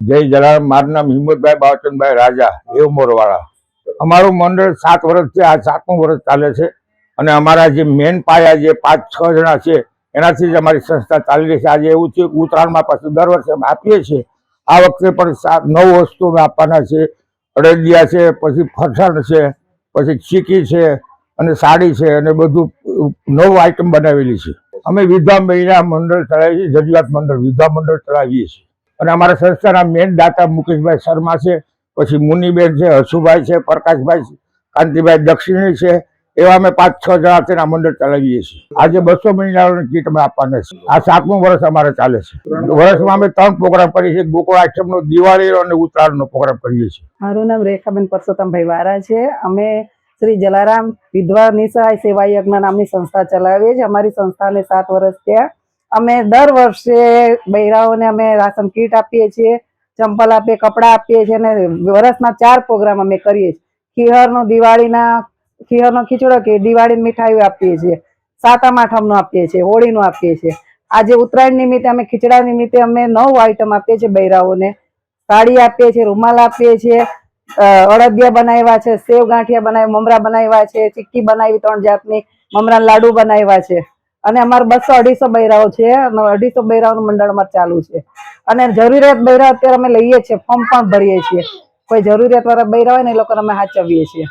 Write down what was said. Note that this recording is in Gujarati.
જય જલારામ। મારું નામ હિંમતભાઈ બાવચંદભાઈ રાજા એવમોરવાળા। અમારું મંડળ 7 વર્ષથી આ 7મું વર્ષ ચાલે છે અને અમારા જે મેન પાયા જે 5-6 જણા છે એનાથી જ અમારી સંસ્થા ચાલી રહી છે। આજે એવું છે ઉત્તરાયણમાં પાછું દર વર્ષે અમે આપીએ છીએ। આ વખતે પણ 9 વસ્તુ અમે આપવાના છે। અડદિયા છે, પછી ફરસાણ છે, પછી ચીકી છે અને સાડી છે અને બધું 9 આઈટમ બનાવેલી છે। અમે વિધવા મહિલા મંડળ ચલાવીએ છીએ, જરૂરિયાત મંડળ વિધવા મંડળ ચલાવીએ છીએ અને અમારા સંસ્થાના મેન દાતા મુકેશભાઈ શર્મા છે, પછી મુનિબેન છે, હસુભાઈ છે, પ્રકાશભાઈ છે, કાંતિભાઈ દક્ષિણી છે, એવા અમે 5-6 જણા તેના મંડળ ચલાવીએ છીએ। આજે 200 મહિલાઓની કીટ અમે આપવાના છે। આ 7મું વર્ષ અમારે ચાલે છે। વર્ષમાં અમે 3 પ્રોગ્રામ કરીએ છીએ, ગોકુળ આશ્રમનો, દિવાળીનો અને ઉત્તરાયણનો પ્રોગ્રામ કરીએ છીએ। મારું નામ રેખાબેન પરસોત્તમભાઈ વારા છે। અમે શ્રી જલારામ વિધવા નિસહાય સેવા યજ્ઞ નામની સંસ્થા ચલાવીએ છીએ। અમારી સંસ્થાને 7 વર્ષ થયા। અમે દર વર્ષે બૈરાઓને અમે રાશન કીટ આપીએ છીએ, ચંપલ આપીએ, કપડાં આપીએ છીએ અને વર્ષના 4 પ્રોગ્રામ અમે કરીએ છીએ। ખીહરનો ખીચડો કે દિવાળી મીઠાઈઓ આપીએ છીએ, સાતમ આઠમનો આપીએ છીએ, હોળીનો આપીએ છીએ। આજે ઉત્તરાયણ નિમિત્તે અમે ખીચડા નિમિત્તે અમે 9 આઈટમ આપીએ છીએ બૈરાઓને। સાડી આપીએ છીએ, રૂમાલ આપીએ છીએ, અડદિયા બનાવ્યા છે, સેવ ગાંઠિયા બનાવ્યા, મમરા બનાવ્યા છે, ચીક્કી બનાવી 3 જાતની, મમરા લાડુ બનાવ્યા છે અને અમારે 200-250 બૈરાઓ છે અને 250 બૈરાઓનું મંડળ અમારે ચાલુ છે અને જરૂરિયાત બૈરા અત્યારે અમે લઈએ છીએ, ફોર્મ પણ ભરીએ છીએ। કોઈ જરૂરિયાત વાળા બૈરા હોય ને એ લોકોને અમે સાચવીએ છીએ।